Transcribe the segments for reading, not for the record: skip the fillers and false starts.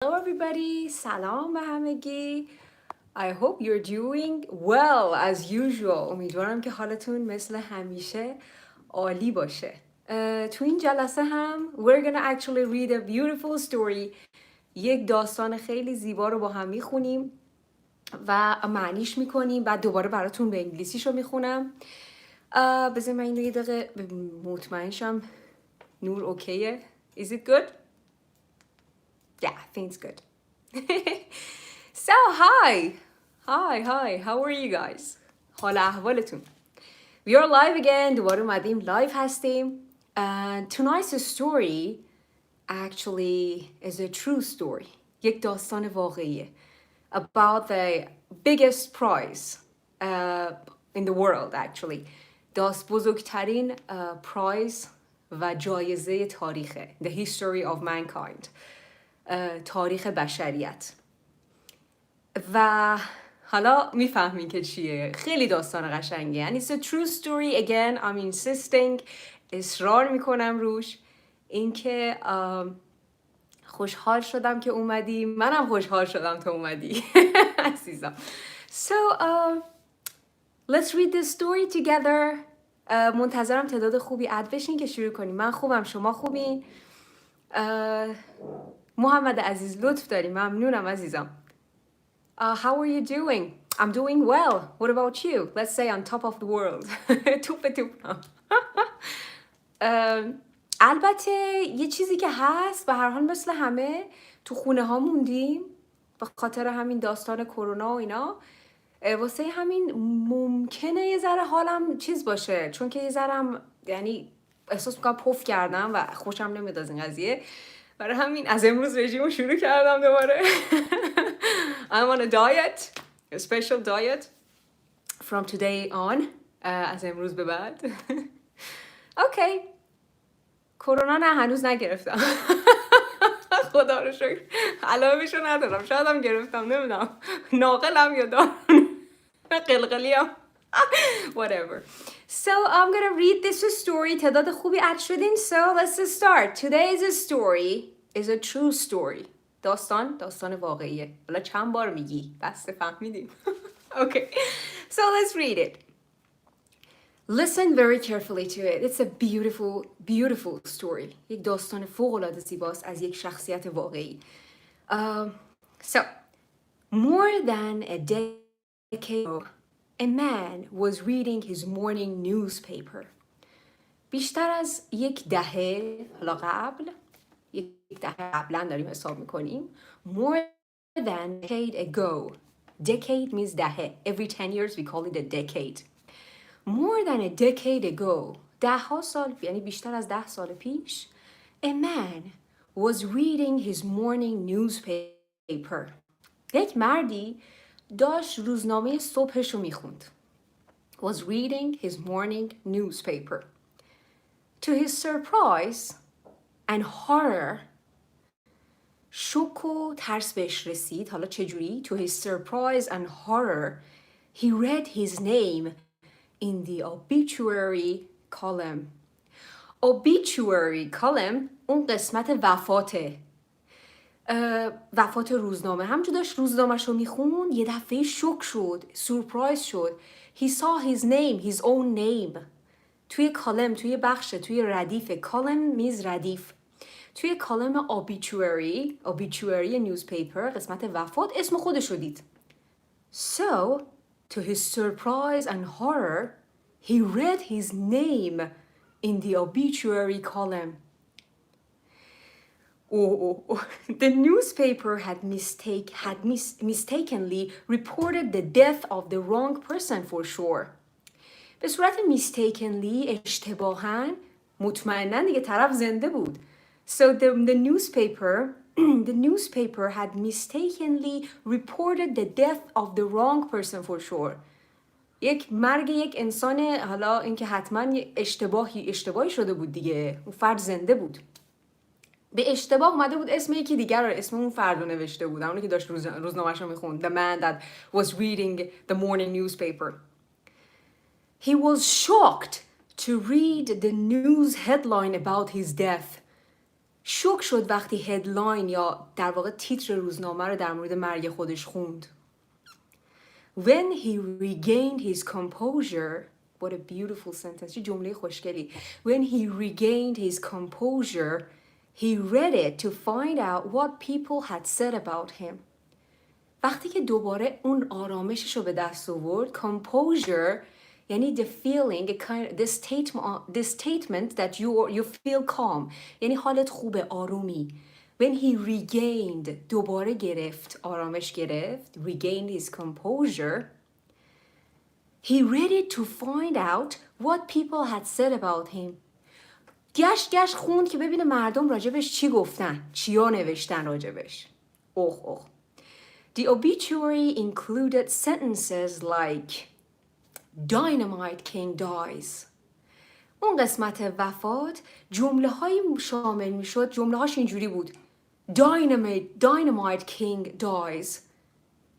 Hello everybody, سلام به همگی. I hope you're doing well as usual. امیدوارم که حالتون مثل همیشه عالی باشه. تو این جلسه هم we're gonna actually read a beautiful story. یک داستان خیلی زیبا رو با هم میخونیم و معنیش میکنیم. بعد دوباره براتون به انگلیسیشو میخونم. بذار من اینو یه دقیقه مطمئن شم نور اوکیه. Is it good? Yeah, I think it's good. So, hi. Hi. How are you guys? حال احوالتون. We are live again. دوباره اومدیم live هستیم. And tonight's story actually is a true story. یک داستان واقعیه. About the biggest prize in the world actually. بزرگترین prize و جایزه تاریخه. The history of mankind. تاریخ بشریت. و حالا میفهمین که چیه. خیلی داستان قشنگه. And it's a true story. Again, I'm insisting. اصرار میکنم روش. اینکه خوشحال شدم که اومدی. منم خوشحال شدم تو اومدی. عزیزم. So, let's read this story together. منتظرم تعداد خوبی اد بشین که شروع کنیم. من خوبم، شما خوبین؟ محمد عزیز لطف داری. ممنونم عزیزم. How are you doing? I'm doing well. What about you? Let's say on top of the world. توپم. البته یه چیزی که هست به هر حال مثل همه تو خونه ها موندیم به خاطر همین داستان کرونا و اینا. واسه همین ممکنه یه ذره حالم چیز باشه چون که یه ذرم یعنی احساس میکنم پف کردم و خوشم نمیاد از این قضیه. برای همین از امروز رژیمو شروع کردم دوباره. I'm on a diet, a special diet from today on. از امروز به بعد. اوکی. کرونا نه هنوز نگرفتم. خدا رو شکر. علائمشو ندارم. شاید هم گرفتم نمیدونم. ناقلم یا دارم. قلقلیم. Whatever. So I'm gonna read this story. تعداد خوبی اد شدین. So let's start. Today's story is a true story. داستان واقعیه. حالا چند بار میگی؟ بسته فهمیدیم. Okay. So let's read it. Listen very carefully to it. It's a beautiful story. یک داستان فوق‌العاده زیباست از یک شخصیت واقعی. So, more than a decade ago, a man was reading his morning newspaper. بیشتر از یک دهه قبلا داریم حساب میکنیم. More than a decade ago. Decade means دهه. Every 10 years we call it a decade. More than a decade ago. 10 سال یعنی بیشتر از 10 سال پیش. A man was reading his morning newspaper. یک مردی داشت روزنامه صبحش رو میخوند. Was reading his morning newspaper. To his surprise and horror, شوک و ترس بهش رسید. حالا چجوری؟ To his surprise and horror, he read his name in the obituary column. Obituary column اون قسمت وفاته. وفات روزنامه. همچون داشت روزنامه‌شو میخوند یه دفعه شوک شد. سورپرایز شد. He saw his name, his own name. توی کالم، توی بخش، توی ردیف. کالم میز ردیف. توی کالم obituary newspaper قسمت وفات اسم خودش رو دید. So, to his surprise and horror, he read his name in the obituary column. The newspaper had mistakenly reported the death of the wrong person for sure. به صورت mistakenly اشتباهاً مطمئناً دیگه طرف زنده بود. So the newspaper had mistakenly reported the death of the wrong person for sure. یک مرگ یک انسان حالا اینکه حتما اشتباهی شده بود دیگه. اون فرد زنده بود. به اشتباه اومده بود اسم یکی دیگر رو اسم اون فرد رو نوشته بود. اونی که داشت روزنامه‌اش رو میخوند. The man that was reading the morning newspaper. He was shocked to read the news headline about his death. شوک شد وقتی هدلاین یا در واقع تیتر روزنامه رو در مورد مرگ خودش خوند. When he regained his composure, what a beautiful sentence, چه جمله خوشگلی. When he regained his composure, he read it to find out what people had said about him. وقتی که دوباره اون آرامشش رو به دست آورد، composure یعنی the feeling, the statement that you feel calm. یعنی حالت خوبه، آرومی. When he regained, دوباره گرفت، آرامش گرفت, regained his composure, he read it to find out what people had said about him. گشت خوند که ببینه مردم راجبش چی گفتن، چیا نوشتن راجبش. اوه. The obituary included sentences like Dynamite King dies. اون قسمت وفات جمله های شامل می شد. جمله هاش اینجوری بود: Dynamite King dies.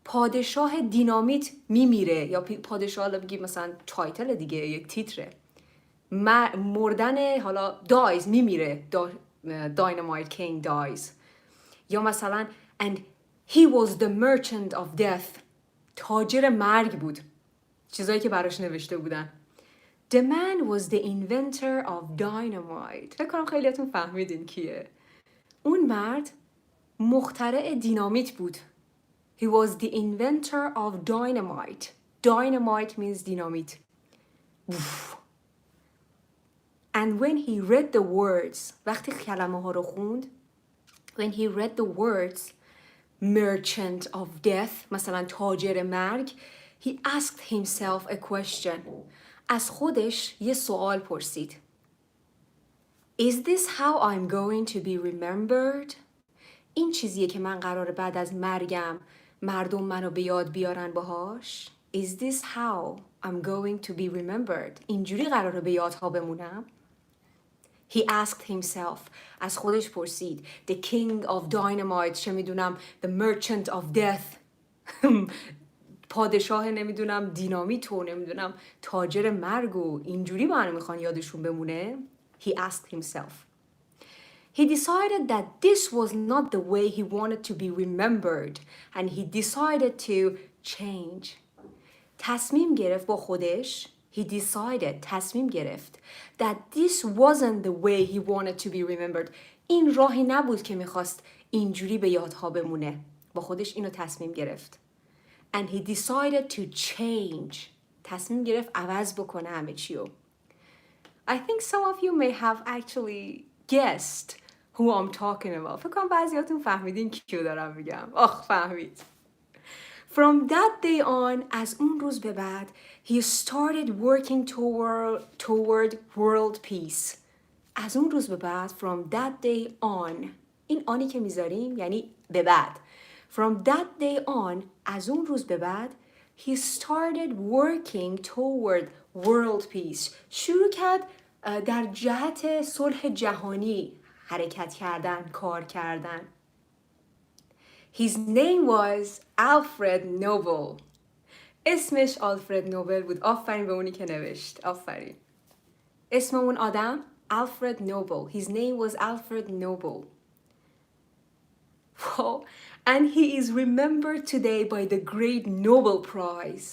پادشاه دینامیت میمیره، یا پادشاه بگیم مثلا تایتل دیگه، یک تیتره. مردن حالا dies میمیره، Dynamite King dies. یا مثلا and he was the merchant of death. تاجر مرگ بود. چیزایی که براش نوشته بودن. The man was the inventor of dynamite. فکر کنم خیلیاتون فهمیدین کیه. اون مرد مخترع دینامیت بود. He was the inventor of dynamite. Dynamite means dynamite. And when he read the words, وقتی کلمه ها رو خوند, when he read the words, merchant of death, مثلا تاجر مرگ, he asked himself a question. از خودش یه سوال پرسید. Is this how I'm going to be remembered? این چیزیه که من قراره بعد از مرگم مردم منو به یاد بیارن باهاش؟ Is this how I'm going to be remembered? اینجوری قراره به یادها بمونم؟ He asked himself. از خودش پرسید. The king of dynamite. چه میدونم. The merchant of death. پادشاه نمیدونم دینامیت و نمیدونم تاجر مرگ و اینجوری با هم میخوان یادشون بمونه. He asked himself. He decided that this was not the way he wanted to be remembered and he decided to change. تصمیم گرفت با خودش. He decided, تصمیم گرفت that this wasn't the way he wanted to be remembered. این راهی نبود که میخواست اینجوری به یادها بمونه. با خودش اینو تصمیم گرفت. And he decided to change. تصمیم گرفت عوض بکنه همه چیو. I think some of you may have actually guessed who I'm talking about. فکر کنم بعضیاتون فهمیدین کیو دارم میگم. فهمید. From that day on, از اون روز به بعد, he started working toward world peace. از اون روز به بعد, from that day on, این آنی که میذاریم یعنی به بعد. From that day on, از اون روز به بعد, he started working toward world peace. شروع کرد در جهت صلح جهانی حرکت کردن، کار کردن. His name was Alfred Nobel. اسمش آلفرد نوبل بود. آفرین به اونی که نوشت. آفرین. اسم اون آدم Alfred Nobel. His name was Alfred Nobel. Wow. And he is remembered today by the great Nobel Prize.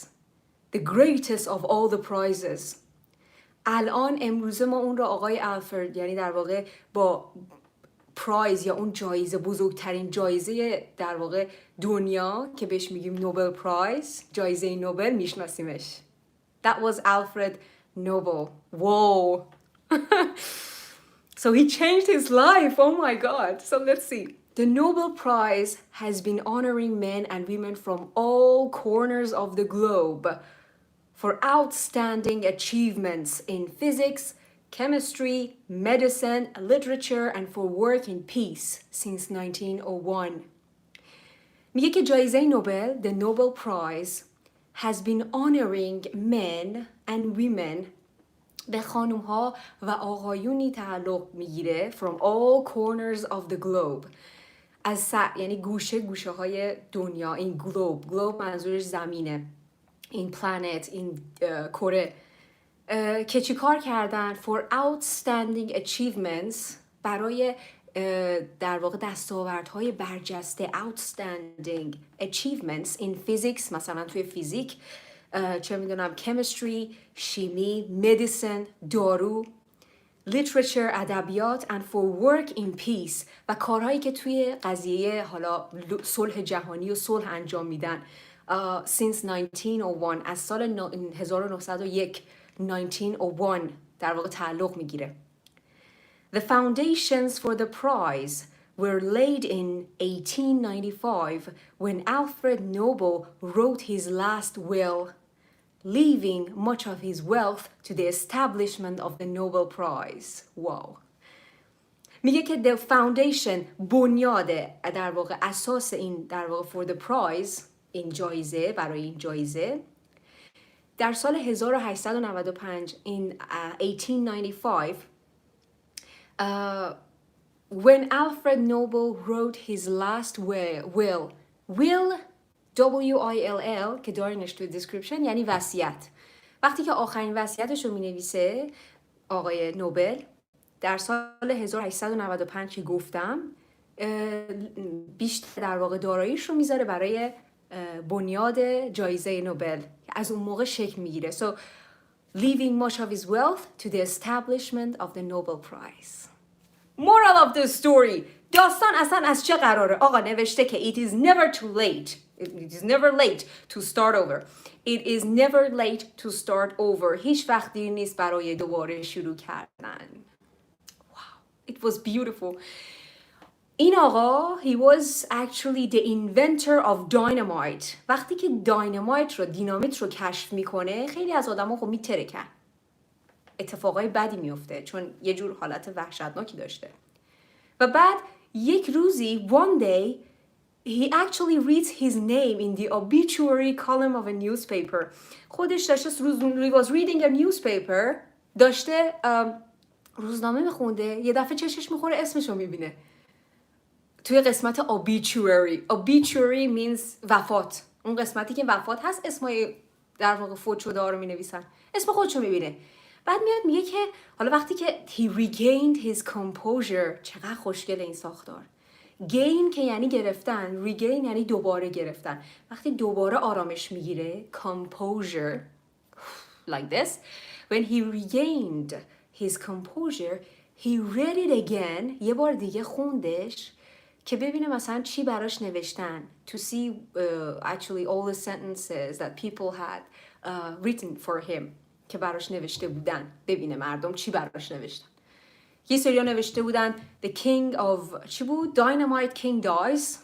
The greatest of all the prizes. الان امروزه ما اون رو آقای آلفرد، یعنی در واقع با پرایز یا اون جایزه، بزرگترین جایزه در واقع دنیا که بهش میگیم نوبل پرایز، جایزه نوبل، میشناسیمش. That was Alfred Nobel. Whoa. So he changed his life. Oh my God. So let's see. The Nobel Prize has been honoring men and women from all corners of the globe for outstanding achievements in physics, chemistry, medicine, literature, and for work in peace since 1901. میگه که جایزه نوبل, the Nobel Prize, has been honoring men and women, به خانومها و آقایونی تعلق میگیره from all corners of the globe. از یعنی گوشه های دنیا. این globe منظورش زمینه. این planet، این کره. که چی کار کردن؟ For outstanding achievements، برای در واقع دستاوردهای برجسته outstanding achievements in physics، مثلا توی فیزیک، چه میدونم chemistry، شیمی، medicine، دارو، literature، ادبیات and for work in peace و کارهایی که توی قضیه حالا صلح جهانی و صلح انجام میدن since 1901 از سال 1901 1901 در واقع تعلق میگیره. The foundations for the prize were laid in 1895 when Alfred Nobel wrote his last will, leaving much of his wealth to the establishment of the Nobel Prize. Wow. میگه که the foundation، بنیاد، در واقع اساس این در واقع for the prize، این جایزه، برای این جایزه در سال 1895 in 1895 when Alfred Nobel wrote his last will W-I-L-L که دارینش توی description یعنی وصیت. وقتی که آخرین وصیتش رو می نویسه آقای نوبل در سال 1895 که گفتم، بیشتر در واقع داراییش رو میذاره برای بنیاد جایزه نوبل که از اون موقع شکل میگیره. So leaving much of his wealth to the establishment of the Nobel Prize. Moral of the story. داستان اصلا از چه قراره؟ آقا نوشته که it is never too late. It is never late to start over. It is never late to start over. هیچ وقت دیر نیست برای دوباره شروع کردن. Wow, it was beautiful. این آقا he was actually the inventor of dynamite. وقتی که دینامیت رو کشف میکنه خیلی از آدما خب میترکن. اتفاقای بدی میفته چون یه جور حالت وحشتناکی داشته. و بعد یک روزی one day he actually reads his name in the obituary column of a newspaper. خودش داشته he was reading a newspaper، داشته روزنامه میخونده، یه دفعه چشش میخوره اسمش رو میبینه توی قسمت obituary means وفات. اون قسمتی که وفات هست اسمای در واقع فوت شده ها رو مینویسن، اسم خودشو میبینه. بعد میاد میگه که حالا وقتی که he regained his composure، چقدر خوشگل این ساختار. gain که یعنی گرفتن، regain یعنی دوباره گرفتن. وقتی دوباره آرامش میگیره composure like this. When he regained his composure he read it again، یه بار دیگه خوندش که ببینه مثلا چی براش نوشتن. To see actually all the sentences that people had written for him که براش نوشته بودن، ببینه مردم چی براش نوشتن. یه سریا نوشته بودن The king of چی بود؟ Dynamite king dies،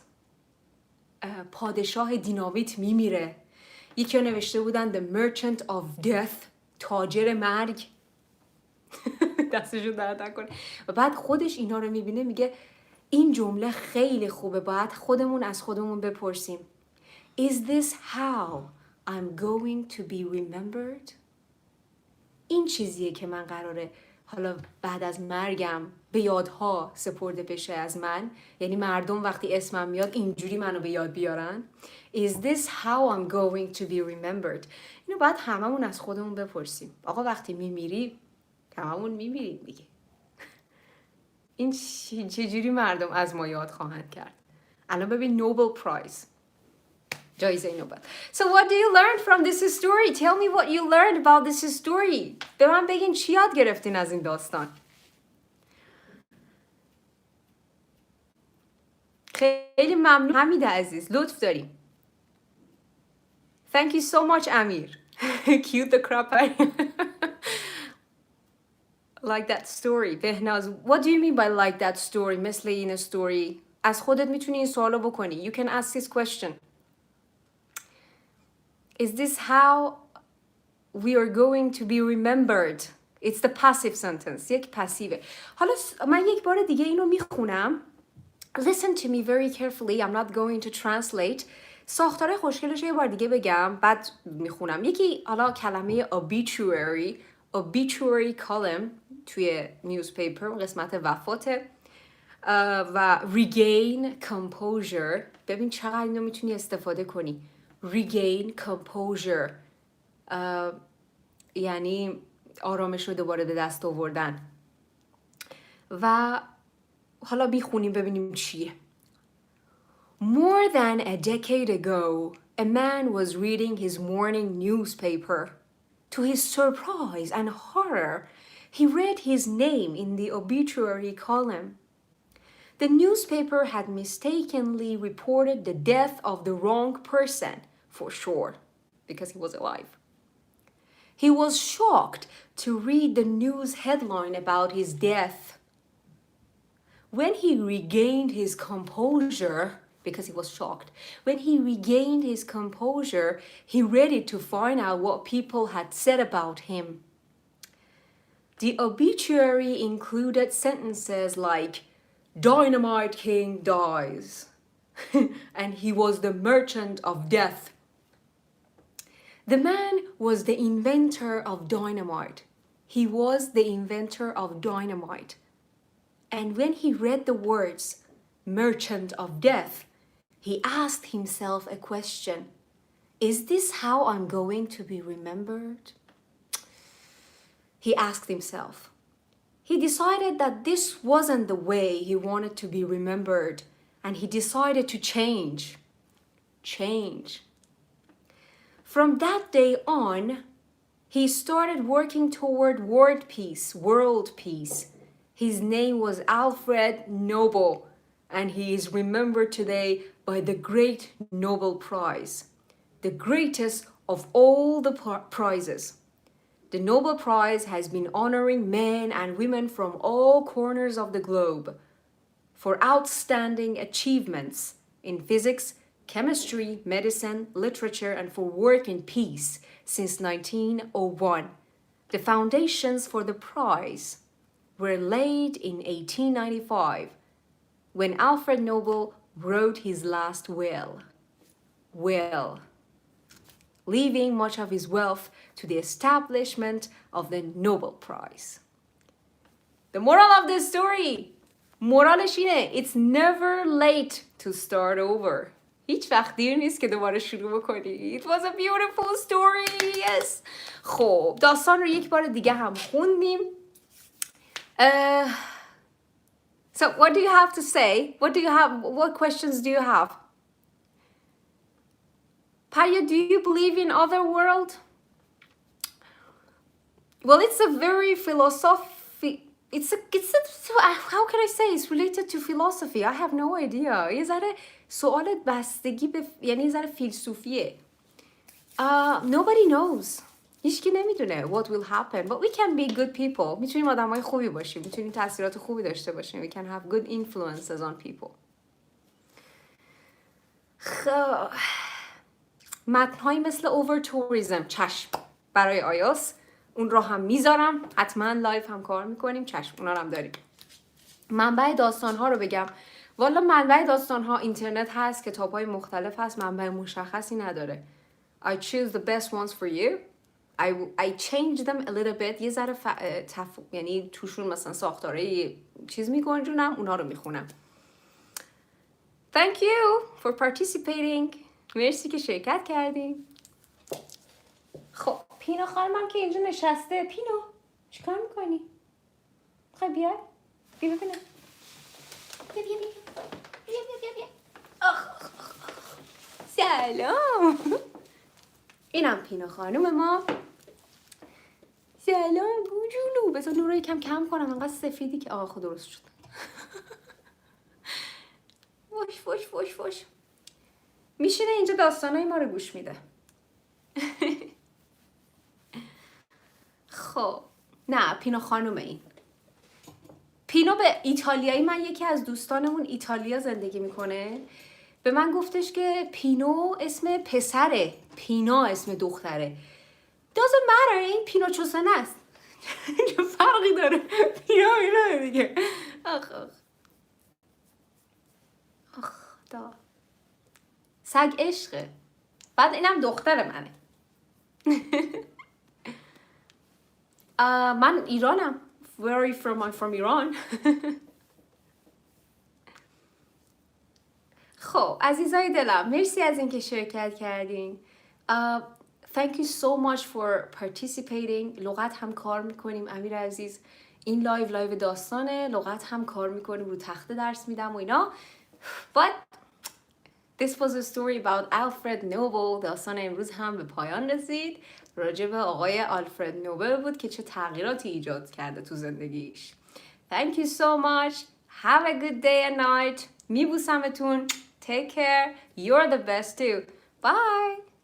پادشاه دینامیت میمیره. یکی ها نوشته بودن The merchant of death، تاجر مرگ. دستشو درد نکنه. و بعد خودش اینا رو میبینه میگه این جمله خیلی خوبه، باید خودمون از خودمون بپرسیم Is this how I'm going to be remembered؟ این چیزیه که من قراره حالا بعد از مرگم به یادها سپرده بشه از من، یعنی مردم وقتی اسمم میاد اینجوری منو به یاد بیارن. Is this how I'm going to be remembered؟ اینو باید هممون از خودمون بپرسیم. آقا وقتی میمیری هممون میمیریم دیگه. این چجوری مردم از ما یاد خواهند کرد؟ الان ببین نوبل پرایز، جایزه نوبل. So what do you learn from this story? Tell me what you learned about this story. به من بگین چی یاد گرفتین از این داستان. خیلی ممنون حمید عزیز، لطف داریم. Thank you so much امیر. Cute the crap out. Like that story. بهناز what do you mean by like that story؟ مثل این story. از خودت میتونی این سوالو بکنی. You can ask this question. Is this how we are going to be remembered? It's the passive sentence. یک پسیوه. حالا من یک بار دیگه اینو میخونم. Listen to me very carefully. I'm not going to translate. ساختار خوشگلش یه بار دیگه بگم بعد میخونم. یکی حالا کلمه obituary column توی newspaper قسمت وفاته و regain composure. ببین چقدر اینو میتونی استفاده کنی. regain composure یعنی آرامش رو دوباره به دست آوردن. و حالا میخونیم ببینیم چیه. More than a decade ago, a man was reading his morning newspaper. To his surprise and horror, he read his name in the obituary column. The newspaper had mistakenly reported the death of the wrong person, for sure, because he was alive. He was shocked to read the news headline about his death. When he regained his composure, because he was shocked, when he regained his composure, he read it to find out what people had said about him. The obituary included sentences like, Dynamite King dies, and he was the merchant of death. The man was the inventor of dynamite. He was the inventor of dynamite. And when he read the words, merchant of death, he asked himself a question. Is this how I'm going to be remembered? He asked himself. He decided that this wasn't the way he wanted to be remembered, and he decided to change. Change. From that day on, he started working toward world peace. His name was Alfred Nobel, and he is remembered today by the great Nobel Prize, the greatest of all the prizes. The Nobel Prize has been honoring men and women from all corners of the globe for outstanding achievements in physics, chemistry, medicine, literature, and for work in peace since 1901. The foundations for the prize were laid in 1895 when Alfred Nobel wrote his last will, leaving much of his wealth to the establishment of the Nobel Prize. The moral of this story, morالش اینه, it's never late to start over. هیچ وقت دیر نیست که دوباره شروع بکنی. It was a beautiful story, yes. خب داستان رو یک بار دیگه هم خوندیم. So what do you have to say? What questions do you have? Paya, do you believe in other world? Well, it's a very how can I say it's related to philosophy? I have no idea. یه ذره سوالت بستگی به یعنی یه ذره فیلسوفیه. Nobody knows. هیچکی نمیدونه what will happen. But we can be good people. میتونیم آدمای خوبی باشیم. میتونیم تاثیرات خوبی داشته باشیم. We can have good influences on people. خب متن‌هایی مثل over tourism چشم برای آیاس اون رو هم میذارم. حتما لایف هم کار میکنیم. چشم اونا رو هم داریم. منبع داستان‌ها رو بگم. والا منبع داستان‌ها اینترنت هست، کتاب‌های مختلف هست، منبع مشخصی نداره. I choose the best ones for you. I change them a little bit. یه ذره یعنی توشون مثلا ساختاره چیز میگنجونم، اونا رو میخونم. Thank you for participating. مرسی که شرکت کردیم. خب پینا خانمم که اینجا نشسته. پینا چیکار میکنی؟ خب بیا ببینم. بیا. سلام. اینم پینا خانم ما. سلام بوجولو. بذار نور رو یکم کم کنم، انقدر سفیدی که خود درست شد. فوش میشینه اینجا داستانای ما رو گوش میده. خب نه پینا خانومه این. پینا به ایتالیایی، من یکی از دوستانمون ایتالیا زندگی میکنه، به من گفتش که پینو اسم پسره، پینا اسم دختره. doesn't matter، این پینا چوسنه است. چه فرقی داره؟ پینا اینه دیگه. آخ دا سگ عشقه. بعد اینم دختر منه. من ایرانم. Where are you from? I'm from Iran. خب عزیزای دلم، مرسی از اینکه شرکت کردین. Thank you so much for participating. لغت هم کار میکنیم امیر عزیز. این لایو داستانه، لغت هم کار میکنیم، رو تخته درس میدم و اینا. But this was a story about Alfred Nobel. داستان امروز هم به پایان رسید. راجع به آقای آلفرد نوبل بود که چه تغییراتی ایجاد کرده تو زندگیش. Thank you so much. Have a good day and night. میبوسمتون. Take care. You're the best too. Bye.